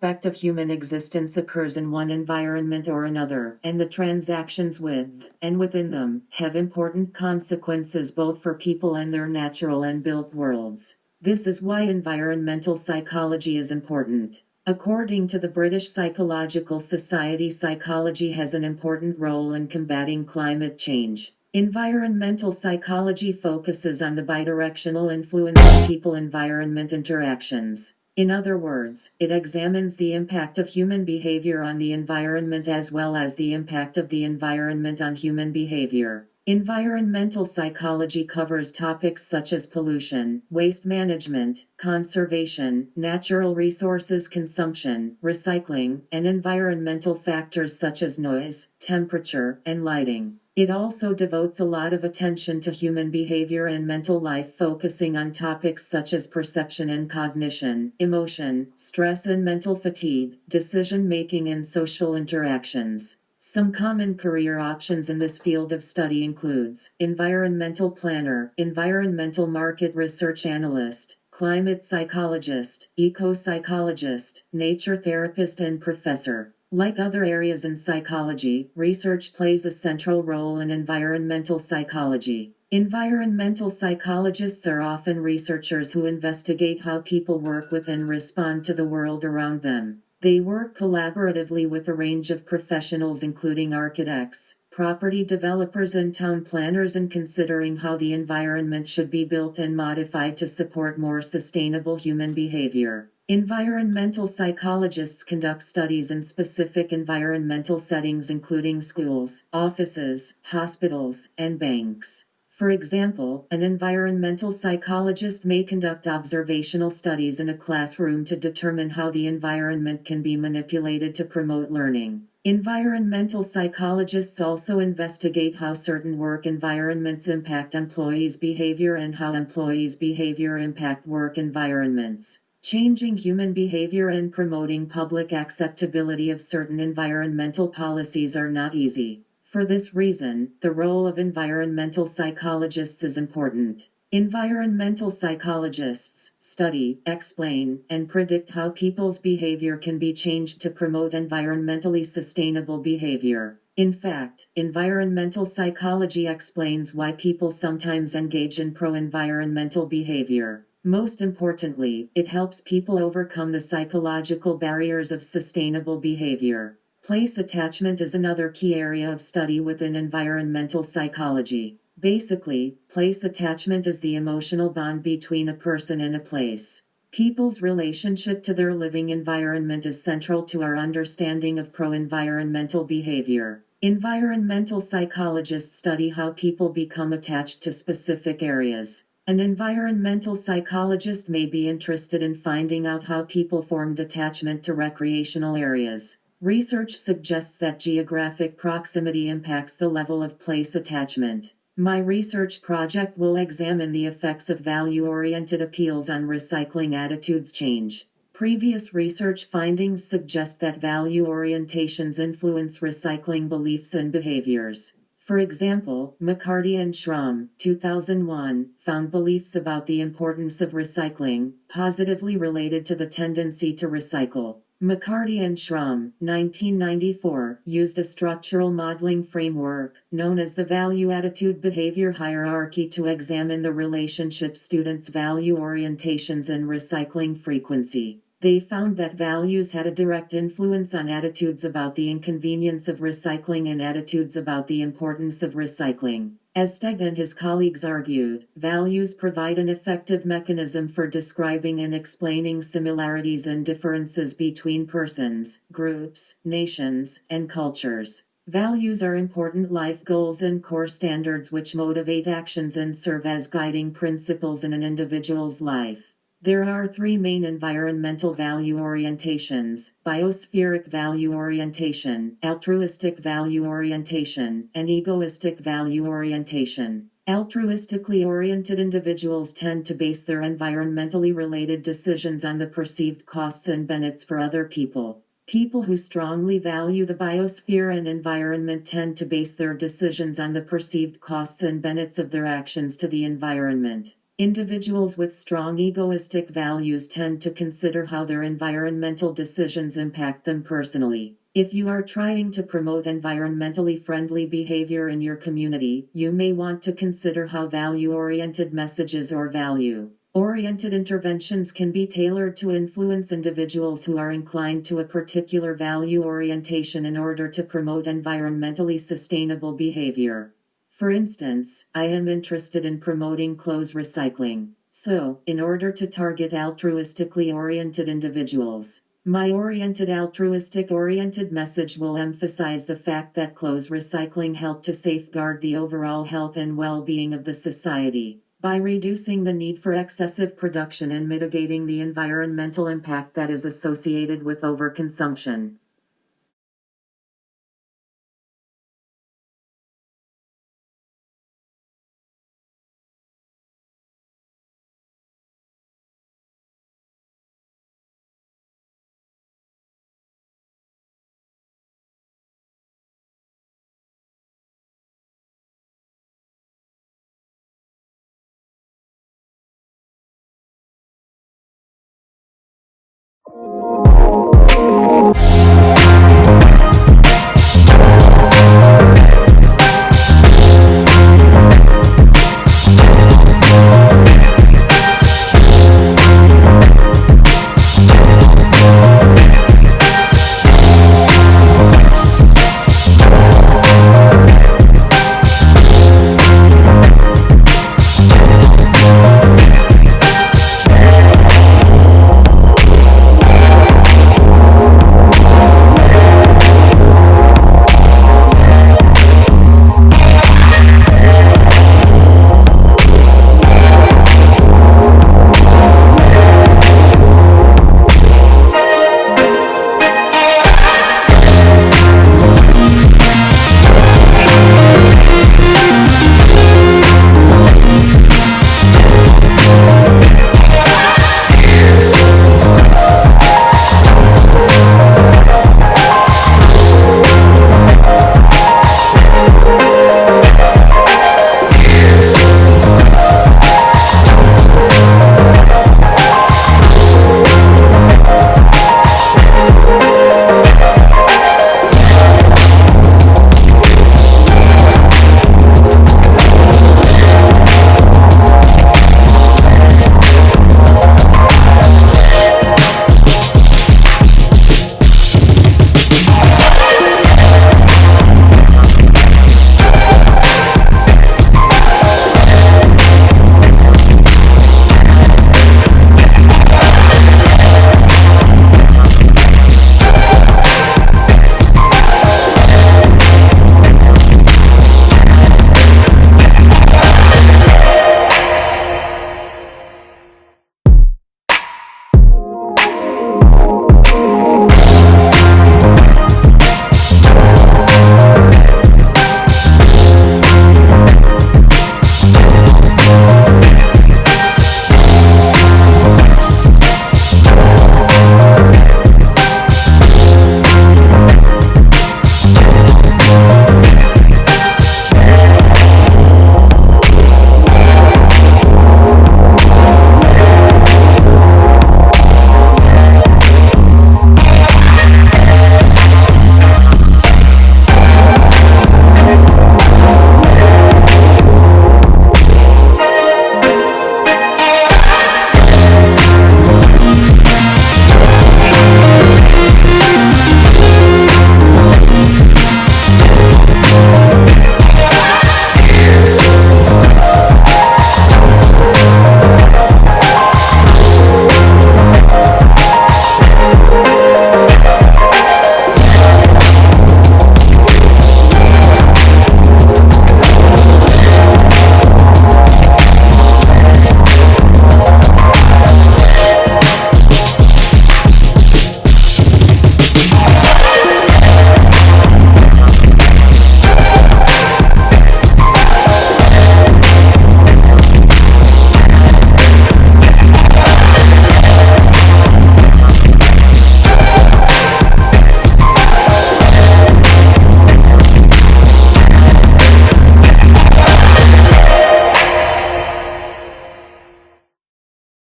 aspect of human existence occurs in one environment or another, and the transactions with and within them have important consequences both for people and their natural and built worlds. This is why environmental psychology is important. According to the British Psychological Society, psychology has an important role in combating climate change. Environmental psychology focuses on the bidirectional influence of people-environment interactions. In other words, it examines the impact of human behavior on the environment as well as the impact of the environment on human behavior. Environmental psychology covers topics such as pollution, waste management, conservation, natural resources consumption, recycling, and environmental factors such as noise, temperature, and lighting. It also devotes a lot of attention to human behavior and mental life, focusing on topics such as perception and cognition, emotion, stress and mental fatigue, decision-making and social interactions. Some common career options in this field of study includes environmental planner, environmental market research analyst, climate psychologist, eco-psychologist, nature therapist and professor. Like other areas in psychology, research plays a central role in environmental psychology. Environmental psychologists are often researchers who investigate how people work with and respond to the world around them. They work collaboratively with a range of professionals including architects, property developers and town planners in considering how the environment should be built and modified to support more sustainable human behavior. Environmental psychologists conduct studies in specific environmental settings including schools, offices, hospitals, and banks. For example, an environmental psychologist may conduct observational studies in a classroom to determine how the environment can be manipulated to promote learning. Environmental psychologists also investigate how certain work environments impact employees' behavior and how employees' behavior impact work environments. Changing human behavior and promoting public acceptability of certain environmental policies are not easy. For this reason, the role of environmental psychologists is important. Environmental psychologists study, explain, and predict how people's behavior can be changed to promote environmentally sustainable behavior. In fact, environmental psychology explains why people sometimes engage in pro-environmental behavior. Most importantly, it helps people overcome the psychological barriers of sustainable behavior. Place attachment is another key area of study within environmental psychology. Basically, place attachment is the emotional bond between a person and a place. People's relationship to their living environment is central to our understanding of pro-environmental behavior. Environmental psychologists study how people become attached to specific areas. An environmental psychologist may be interested in finding out how people formed attachment to recreational areas. Research suggests that geographic proximity impacts the level of place attachment. My research project will examine the effects of value-oriented appeals on recycling attitudes change. Previous research findings suggest that value orientations influence recycling beliefs and behaviors. For example, McCarty and Schramm, 2001, found beliefs about the importance of recycling positively related to the tendency to recycle. McCarty and Schramm, 1994, used a structural modeling framework known as the value-attitude-behavior hierarchy to examine the relationship students' value orientations and recycling frequency. They found that values had a direct influence on attitudes about the inconvenience of recycling and attitudes about the importance of recycling. As Steg and his colleagues argued, values provide an effective mechanism for describing and explaining similarities and differences between persons, groups, nations, and cultures. Values are important life goals and core standards which motivate actions and serve as guiding principles in an individual's life. There are three main environmental value orientations: biospheric value orientation, altruistic value orientation, and egoistic value orientation. Altruistically oriented individuals tend to base their environmentally related decisions on the perceived costs and benefits for other people. People who strongly value the biosphere and environment tend to base their decisions on the perceived costs and benefits of their actions to the environment. Individuals with strong egoistic values tend to consider how their environmental decisions impact them personally. If you are trying to promote environmentally friendly behavior in your community, you may want to consider how value-oriented messages or value-oriented interventions can be tailored to influence individuals who are inclined to a particular value orientation in order to promote environmentally sustainable behavior. For instance, I am interested in promoting clothes recycling. So, in order to target altruistically oriented individuals, my altruistic-oriented message will emphasize the fact that clothes recycling help to safeguard the overall health and well-being of the society by reducing the need for excessive production and mitigating the environmental impact that is associated with overconsumption.